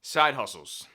Side hustles.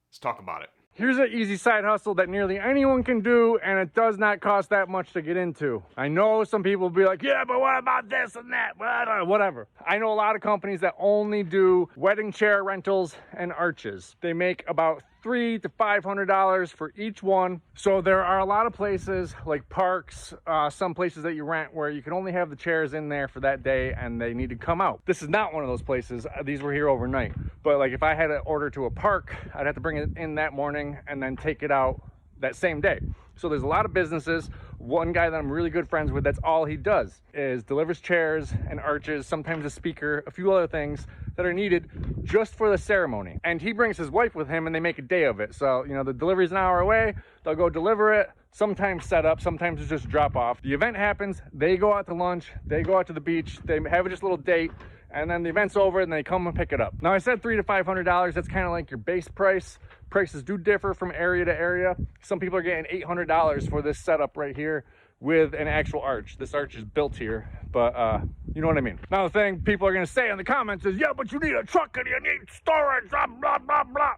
Let's talk about it. Here's an easy side hustle that nearly anyone can do, and it does not cost that much to get into. I know some people will be like, yeah, but what about this and that? Whatever. I know a lot of companies that only do wedding chair rentals and arches. They make about $300 to $500 for each one. So there are a lot of places like parks, some places that you rent where you can only have the chairs in there for that day and they need to come out. This is not one of those places. These were here overnight. But like if I had to order to a park, I'd have to bring it in that morning and then take it out that same day. So there's a lot of businesses. One guy that I'm really good friends with, that's all he does is delivers chairs and arches, sometimes a speaker, a few other things that are needed just for the ceremony. And he brings his wife with him and they make a day of it. So, you know, the delivery's an hour away, they'll go deliver it, sometimes set up, sometimes it's just drop off. The event happens, they go out to lunch, they go out to the beach, they have just a little date, and then the event's over and they come and pick it up. Now I said $300 to $500, that's kind of like your base price. Prices do differ from area to area. Some people are getting $800 for this setup right here with an actual arch. This arch is built here, but you know what I mean. Now the thing people are gonna say in the comments is, yeah, but you need a truck and you need storage, blah, blah, blah, blah.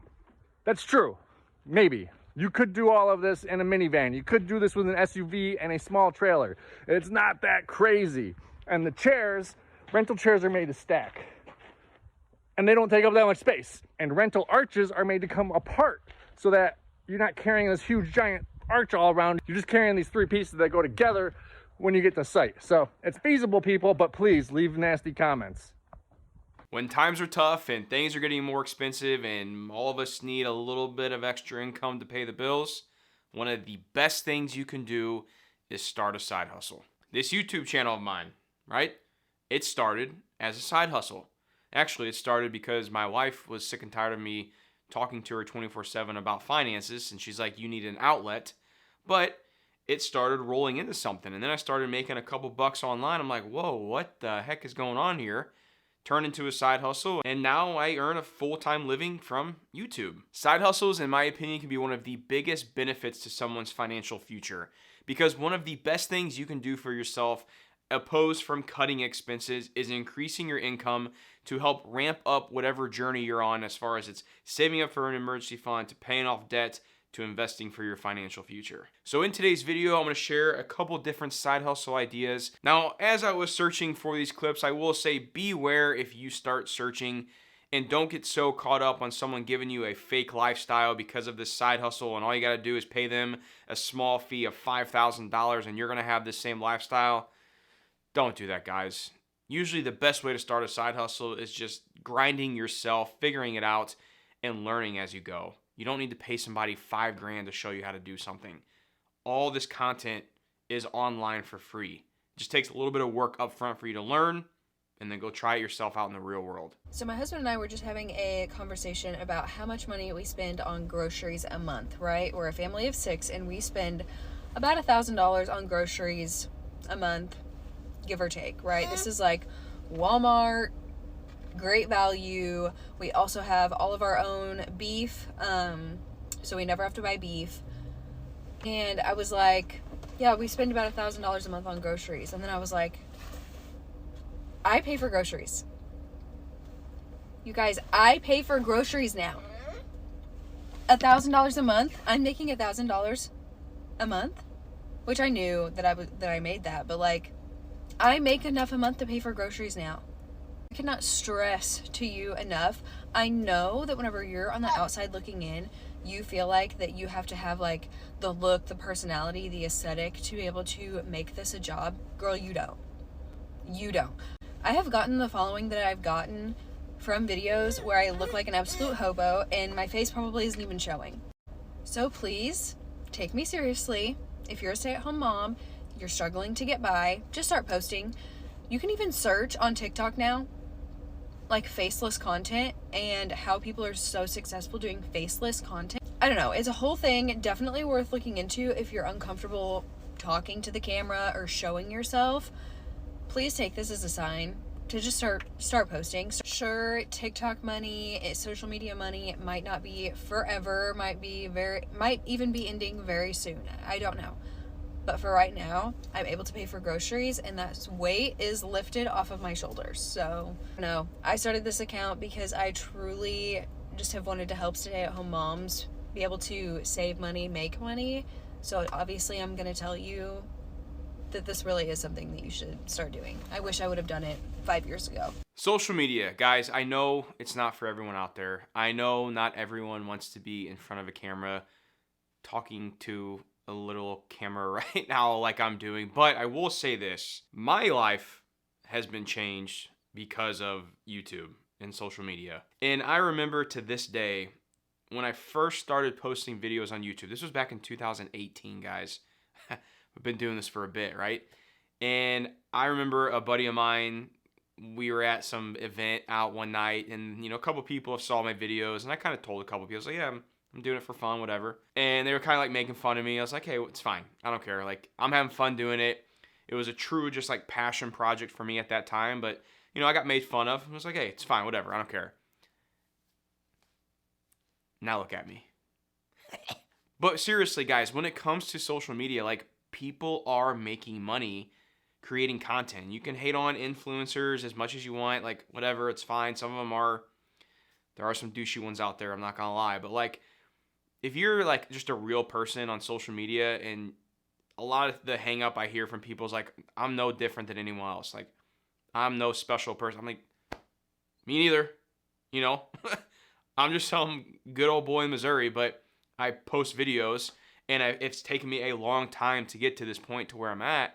That's true, maybe. You could do all of this in a minivan. You could do this with an SUV and a small trailer. It's not that crazy. And the chairs, rental chairs are made to stack. And they don't take up that much space. And rental arches are made to come apart so that you're not carrying this huge giant arch all around. You're just carrying these three pieces that go together when you get to site. So it's feasible, people, but please leave nasty comments. When times are tough and things are getting more expensive and all of us need a little bit of extra income to pay the bills, one of the best things you can do is start a side hustle. This YouTube channel of mine, right? It started as a side hustle. Actually, it started because my wife was sick and tired of me talking to her 24/7 about finances, and she's like, you need an outlet. But it started rolling into something, and then I started making a couple bucks online. I'm like, whoa, what the heck is going on here? Turned into a side hustle, and now I earn a full-time living from YouTube. Side hustles, in my opinion, can be one of the biggest benefits to someone's financial future, because one of the best things you can do for yourself, opposed from cutting expenses, is increasing your income to help ramp up whatever journey you're on, as far as it's saving up for an emergency fund, to paying off debt, to investing for your financial future. So in today's video, I'm going to share a couple different side hustle ideas. Now, as I was searching for these clips, I will say beware if you start searching, and don't get so caught up on someone giving you a fake lifestyle because of this side hustle, and all you got to do is pay them a small fee of $5,000 and you're going to have this same lifestyle. Don't do that, guys. Usually the best way to start a side hustle is just grinding yourself, figuring it out, and learning as you go. You don't need to pay somebody $5,000 to show you how to do something. All this content is online for free. It just takes a little bit of work up front for you to learn, and then go try it yourself out in the real world. So my husband and I were just having a conversation about how much money we spend on groceries a month, right? We're a family of 6, and we spend about $1,000 on groceries a month, give or take, right? This is like Walmart, great value. We also have all of our own beef, so we never have to buy beef. And I was like, yeah, we spend about $1,000 a month on groceries. And then I was like, I pay for groceries. You guys, I pay for groceries now. $1,000 a month. I'm making $1,000 a month, which I knew that I made that, but like, I make enough a month to pay for groceries now. I cannot stress to you enough. I know that whenever you're on the outside looking in, you feel like that you have to have like the look, the personality, the aesthetic to be able to make this a job. Girl, you don't. You don't. I have gotten the following that I've gotten from videos where I look like an absolute hobo and my face probably isn't even showing. So please take me seriously. If you're a stay-at-home mom, you're struggling to get by, just start posting. You can even search on TikTok now, like faceless content, and how people are so successful doing faceless content. I don't know, it's a whole thing, definitely worth looking into if you're uncomfortable talking to the camera or showing yourself. Please take this as a sign to just start posting. Sure, TikTok money, social media money, it might not be forever, might even be ending very soon. I don't know. But for right now, I'm able to pay for groceries, and that weight is lifted off of my shoulders. So, no, I started this account because I truly just have wanted to help stay-at-home moms be able to save money, make money. So obviously I'm going to tell you that this really is something that you should start doing. I wish I would have done it 5 years ago. Social media, guys, I know it's not for everyone out there. I know not everyone wants to be in front of a camera talking to a little camera right now like I'm doing, but I will say this. My life has been changed because of YouTube and social media. And I remember to this day, when I first started posting videos on YouTube, this was back in 2018, guys. We've been doing this for a bit, right? And I remember a buddy of mine, we were at some event out one night, and a couple people saw my videos, and I kind of told a couple people, I was like, yeah, I'm doing it for fun, whatever. And they were kind of like making fun of me. I was like, hey, it's fine. I don't care. Like, I'm having fun doing it. It was a true just like passion project for me at that time, but I got made fun of. I was like, hey, it's fine, whatever. I don't care. Now look at me. But seriously, guys, when it comes to social media, like, people are making money creating content. You can hate on influencers as much as you want, like, whatever, it's fine. Some of them are, there are some douchey ones out there, I'm not gonna lie. But, like, if you're, like, just a real person on social media, and a lot of the hang up I hear from people is, like, I'm no different than anyone else. Like, I'm no special person. I'm like, me neither, I'm just some good old boy in Missouri, but I post videos, and it's taken me a long time to get to this point to where I'm at.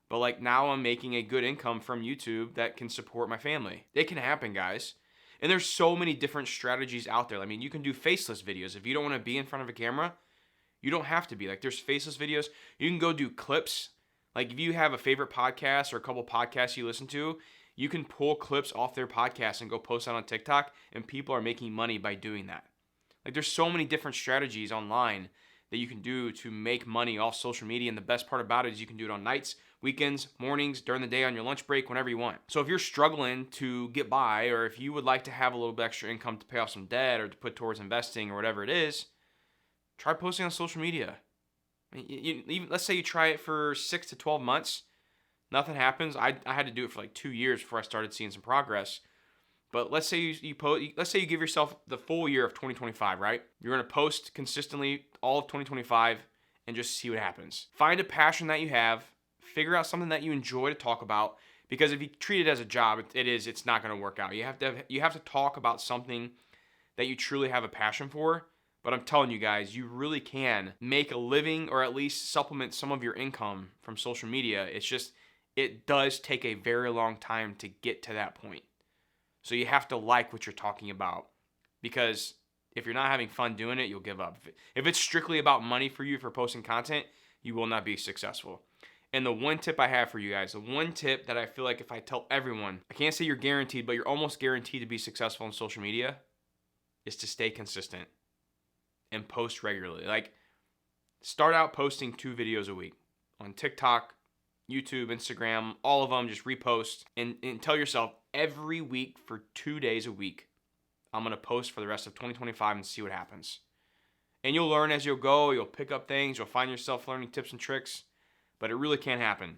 But, like, now I'm making a good income from YouTube that can support my family. It can happen, guys. And there's so many different strategies out there. I mean, you can do faceless videos. If you don't want to be in front of a camera, you don't have to be. Like, there's faceless videos. You can go do clips. Like, if you have a favorite podcast or a couple podcasts you listen to, you can pull clips off their podcast and go post that on TikTok, and people are making money by doing that. Like, there's so many different strategies online that you can do to make money off social media, and the best part about it is you can do it on nights, weekends, mornings, during the day, on your lunch break, whenever you want. So if you're struggling to get by, or if you would like to have a little bit extra income to pay off some debt or to put towards investing or whatever it is, try posting on social media. I mean, let's say you try it for 6 to 12 months. Nothing happens. I had to do it for like 2 years before I started seeing some progress. But let's say you give yourself the full year of 2025, right? You're going to post consistently all of 2025 and just see what happens. Find a passion that you have. Figure out something that you enjoy to talk about, because if you treat it as a job, it's not going to work out. You have to talk about something that you truly have a passion for. But I'm telling you guys, you really can make a living, or at least supplement some of your income from social media. It's just, it does take a very long time to get to that point. So you have to like what you're talking about, because if you're not having fun doing it, you'll give up. If it's strictly about money for you for posting content, you will not be successful. And the one tip I have for you guys, the one tip that I feel like if I tell everyone, I can't say you're guaranteed, but you're almost guaranteed to be successful on social media, is to stay consistent and post regularly. Like, start out posting 2 videos a week on TikTok, YouTube, Instagram, all of them. Just repost and tell yourself every week for 2 days a week, I'm going to post for the rest of 2025 and see what happens. And you'll learn as you'll go. You'll pick up things. You'll find yourself learning tips and tricks. But it really can happen.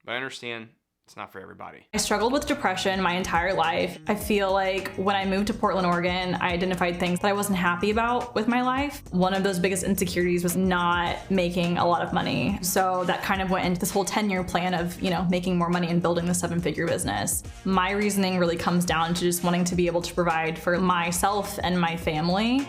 But I understand it's not for everybody. I struggled with depression my entire life. I feel like when I moved to Portland, Oregon, I identified things that I wasn't happy about with my life. One of those biggest insecurities was not making a lot of money. So that kind of went into this whole 10-year plan of, making more money and building the 7-figure business. My reasoning really comes down to just wanting to be able to provide for myself and my family.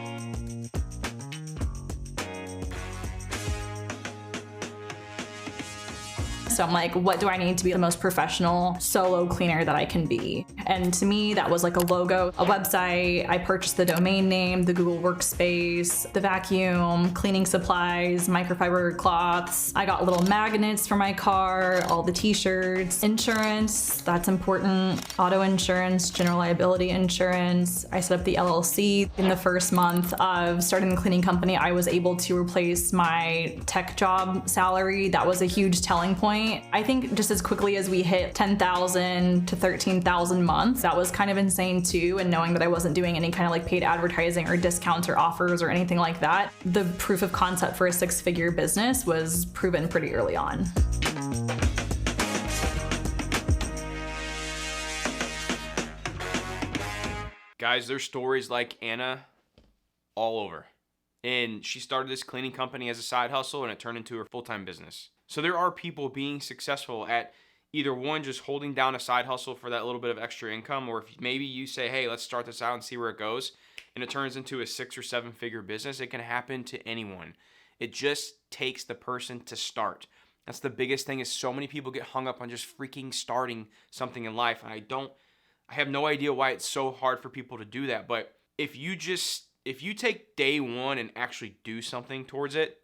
So I'm like, what do I need to be the most professional solo cleaner that I can be? And to me, that was like a logo, a website. I purchased the domain name, the Google Workspace, the vacuum, cleaning supplies, microfiber cloths. I got little magnets for my car, all the t-shirts, insurance, that's important. Auto insurance, general liability insurance. I set up the LLC. In the first month of starting the cleaning company, I was able to replace my tech job salary. That was a huge telling point. point. I think just as quickly as we hit 10,000 to 13,000 months, that was kind of insane too. And knowing that I wasn't doing any kind of like paid advertising or discounts or offers or anything like that, the proof of concept for a 6-figure business was proven pretty early on. Guys, there's stories like Anna all over. And she started this cleaning company as a side hustle and it turned into her full-time business. So there are people being successful at either one, just holding down a side hustle for that little bit of extra income, or if maybe you say, hey, let's start this out and see where it goes, and it turns into a 6 or 7 figure business. It can happen to anyone. It just takes the person to start. That's the biggest thing, is so many people get hung up on just freaking starting something in life. And I have no idea why it's so hard for people to do that. But if you take day one and actually do something towards it,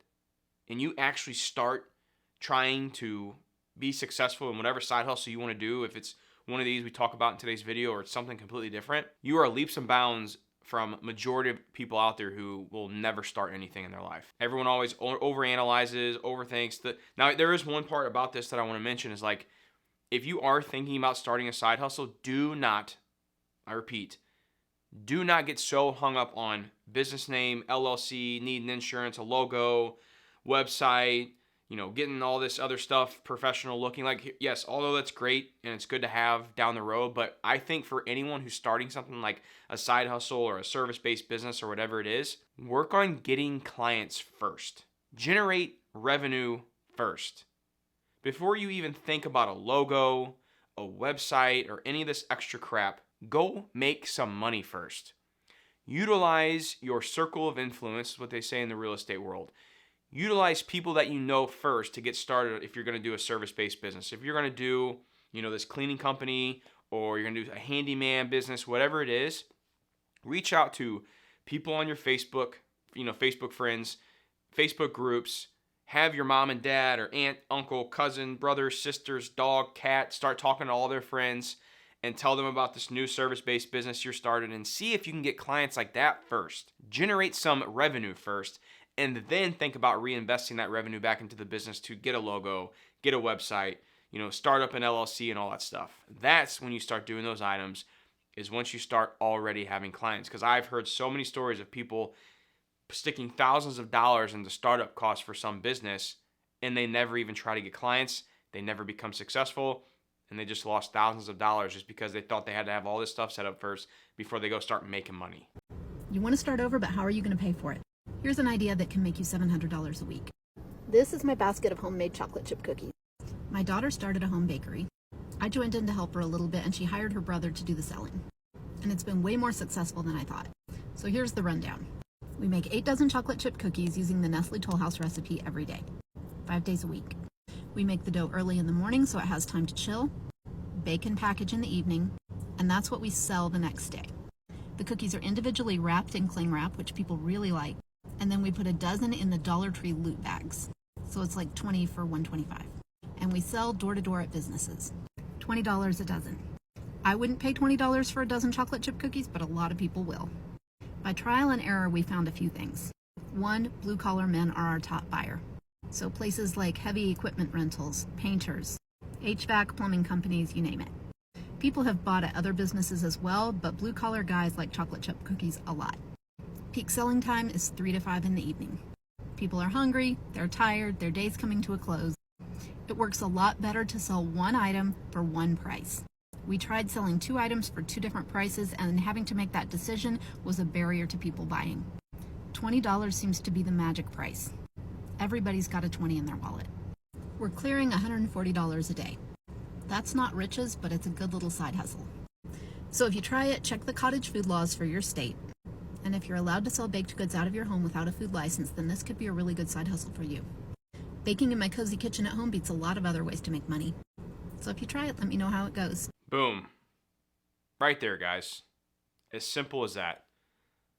and you actually start trying to be successful in whatever side hustle you want to do, if it's one of these we talk about in today's video or it's something completely different, you are leaps and bounds from majority of people out there who will never start anything in their life. Everyone always overanalyzes, overthinks. Now, there is one part about this that I want to mention is like, if you are thinking about starting a side hustle, do not, I repeat, do not get so hung up on business name, LLC, needing insurance, a logo, website, getting all this other stuff professional looking. Like, yes, although that's great and it's good to have down the road, but I think for anyone who's starting something like a side hustle or a service-based business or whatever it is, work on getting clients first. Generate revenue first. Before you even think about a logo, a website, or any of this extra crap, go make some money first. Utilize your circle of influence, is what they say in the real estate world. Utilize people that you know first to get started if you're going to do a service-based business. If you're going to do, this cleaning company, or you're going to do a handyman business, whatever it is, reach out to people on your Facebook, Facebook friends, Facebook groups. Have your mom and dad or aunt, uncle, cousin, brothers, sisters, dog, cat, start talking to all their friends and tell them about this new service-based business you're starting, and see if you can get clients like that first. Generate some revenue first, and then think about reinvesting that revenue back into the business to get a logo, get a website, start up an LLC and all that stuff. That's when you start doing those items, is once you start already having clients. Because I've heard so many stories of people sticking thousands of dollars into startup costs for some business, and they never even try to get clients. They never become successful, and they just lost thousands of dollars just because they thought they had to have all this stuff set up first before they go start making money. You want to start over, but how are you going to pay for it? Here's an idea that can make you $700 a week. This is my basket of homemade chocolate chip cookies. My daughter started a home bakery. I joined in to help her a little bit, and she hired her brother to do the selling. And it's been way more successful than I thought. So here's the rundown. We make 8 dozen chocolate chip cookies using the Nestle Toll House recipe every day, 5 days a week. We make the dough early in the morning so it has time to chill, bake and package in the evening, and that's what we sell the next day. The cookies are individually wrapped in cling wrap, which people really like, and then we put a dozen in the Dollar Tree loot bags. So it's like 20 for $1.25. And we sell door to door at businesses. $20 a dozen. I wouldn't pay $20 for a dozen chocolate chip cookies, but a lot of people will. By trial and error, we found a few things. 1, blue collar men are our top buyer. So places like heavy equipment rentals, painters, HVAC, plumbing companies, you name it. People have bought at other businesses as well, but blue collar guys like chocolate chip cookies a lot. Peak selling time is 3 to 5 in the evening. People are hungry, they're tired, their day's coming to a close. It works a lot better to sell one item for one price. We tried selling 2 items for 2 different prices, and having to make that decision was a barrier to people buying. $20 seems to be the magic price. Everybody's got a 20 in their wallet. We're clearing $140 a day. That's not riches, but it's a good little side hustle. So if you try it, check the cottage food laws for your state. And if you're allowed to sell baked goods out of your home without a food license, then this could be a really good side hustle for you. Baking in my cozy kitchen at home beats a lot of other ways to make money. So if you try it, let me know how it goes. Boom. Right there, guys. As simple as that.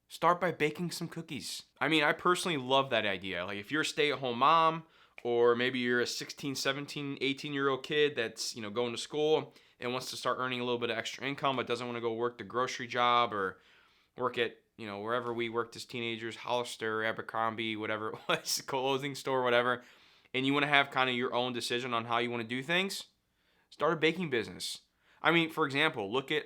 Start by baking some cookies. I mean, I personally love that idea. Like, if you're a stay-at-home mom, or maybe you're a 16, 17, 18-year-old kid that's, going to school and wants to start earning a little bit of extra income but doesn't want to go work the grocery job or work at, wherever we worked as teenagers, Hollister, Abercrombie, whatever it was, clothing store, whatever. and you want to have kind of your own decision on how you want to do things, start a baking business. I mean, for example, look at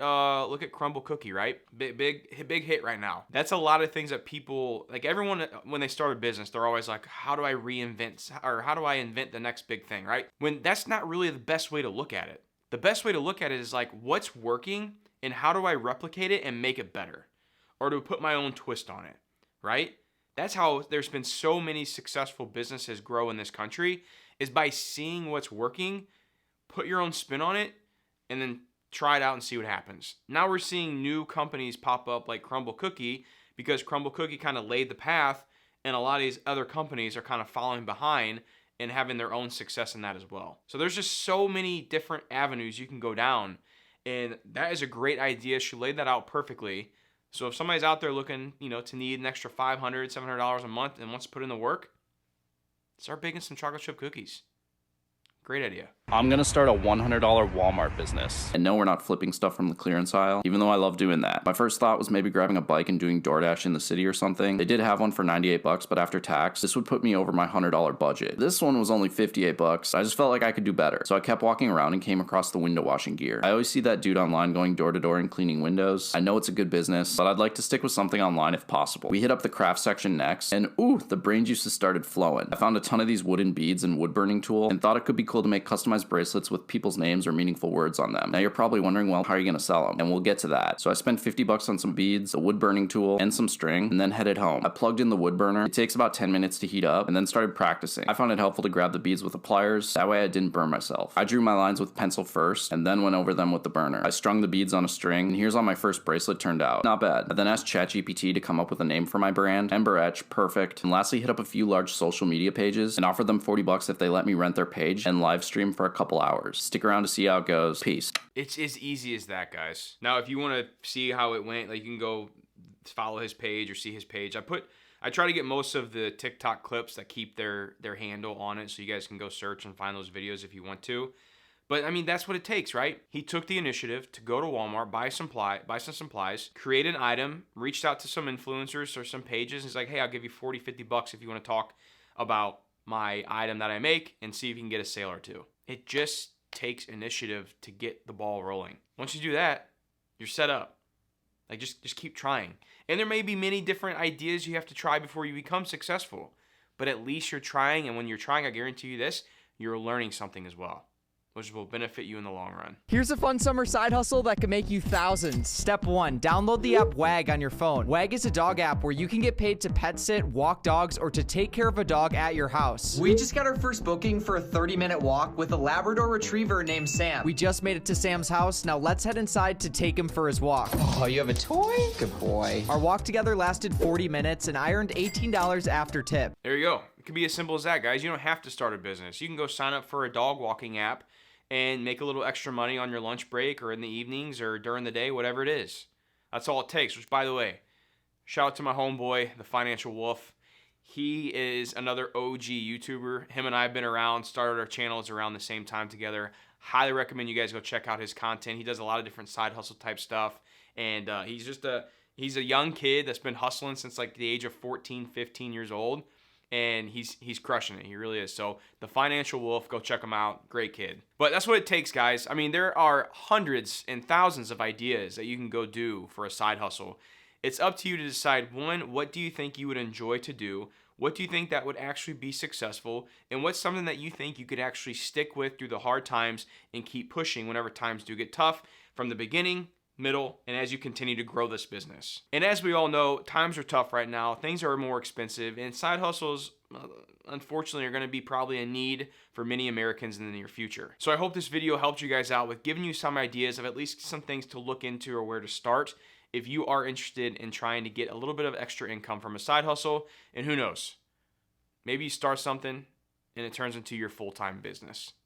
Crumble Cookie, right? Big hit right now. That's a lot of things that people, like everyone, when they start a business, they're always like, how do I reinvent, or how do I invent the next big thing, right? When that's not really the best way to look at it. The best way to look at it is like, what's working and how do I replicate it and make it better? Or to put my own twist on it, right? That's how there's been so many successful businesses grow in this country, is by seeing what's working, put your own spin on it, and then try it out and see what happens. Now we're seeing new companies pop up like Crumble Cookie, because Crumble Cookie kind of laid the path, and a lot of these other companies are kind of following behind and having their own success in that as well. So there's just so many different avenues you can go down, and that is a great idea. She laid that out perfectly. So if somebody's out there looking, to need an extra $500, $700 a month and wants to put in the work, start baking some chocolate chip cookies. Great idea. I'm gonna start a $100 Walmart business. And no, we're not flipping stuff from the clearance aisle, even though I love doing that. My first thought was maybe grabbing a bike and doing DoorDash in the city or something. They did have one for 98 bucks, but after tax, this would put me over my $100 budget. This one was only 58 bucks. I just felt like I could do better. So I kept walking around and came across the window washing gear. I always see that dude online going door to door and cleaning windows. I know it's a good business, but I'd like to stick with something online if possible. We hit up the craft section next, and ooh, the brain juices started flowing. I found a ton of these wooden beads and wood burning tool, and thought it could be cool to make customized bracelets with people's names or meaningful words on them. Now you're probably wondering, well, how are you going to sell them? And we'll get to that. So I spent 50 bucks on some beads, a wood burning tool, and some string, and then headed home. I plugged in the wood burner. It takes about 10 minutes to heat up, and then started practicing. I found it helpful to grab the beads with the pliers. That way I didn't burn myself. I drew my lines with pencil first, and then went over them with the burner. I strung the beads on a string, and here's how my first bracelet turned out. Not bad. I then asked ChatGPT to come up with a name for my brand. Ember Etch, perfect. And lastly, hit up a few large social media pages and offered them 40 bucks if they let me rent their page and live stream for a couple hours. Stick around to see how it goes. Peace. It's as easy as that, guys. Now, if you want to see how it went, like, you can go follow his page or see his page. I try to get most of the TikTok clips that keep their handle on it, so you guys can go search and find those videos if you want to. But I mean, that's what it takes, right? He took the initiative to go to Walmart, buy some supplies, create an item, reached out to some influencers or some pages. He's like, hey, I'll give you 40, 50 bucks if you want to talk about my item that I make and see if you can get a sale or two. It just takes initiative to get the ball rolling. Once you do that, you're set up. Like, just keep trying. And there may be many different ideas you have to try before you become successful, but at least you're trying, and when you're trying, I guarantee you this, you're learning something as well, which will benefit you in the long run. Here's a fun summer side hustle that can make you thousands. Step 1, download the app WAG on your phone. WAG is a dog app where you can get paid to pet sit, walk dogs, or to take care of a dog at your house. We just got our first booking for a 30-minute walk with a Labrador Retriever named Sam. We just made it to Sam's house. Now let's head inside to take him for his walk. Oh, you have a toy? Good boy. Our walk together lasted 40 minutes, and I earned $18 after tip. There you go. It can be as simple as that, guys. You don't have to start a business. You can go sign up for a dog walking app and make a little extra money on your lunch break or in the evenings or during the day, whatever it is. That's all it takes, which, by the way, shout out to my homeboy, the Financial Wolf. He is another OG YouTuber. Him and I have been around, started our channels around the same time together. Highly recommend you guys go check out his content. He does a lot of different side hustle type stuff, and he's a young kid that's been hustling since like the age of 14, 15 years old. And he's crushing it. He really is. So the Financial Wolf, go check him out. Great kid. But that's what it takes, guys. I mean, there are hundreds and thousands of ideas that you can go do for a side hustle. It's up to you to decide, one, what do you think you would enjoy to do? What do you think that would actually be successful? And what's something that you think you could actually stick with through the hard times and keep pushing whenever times do get tough from the beginning, middle, and as you continue to grow this business. And as we all know, times are tough right now. Things are more expensive, and side hustles, unfortunately, are going to be probably a need for many Americans in the near future. So I hope this video helped you guys out with giving you some ideas of at least some things to look into or where to start if you are interested in trying to get a little bit of extra income from a side hustle. And who knows, maybe you start something and it turns into your full-time business.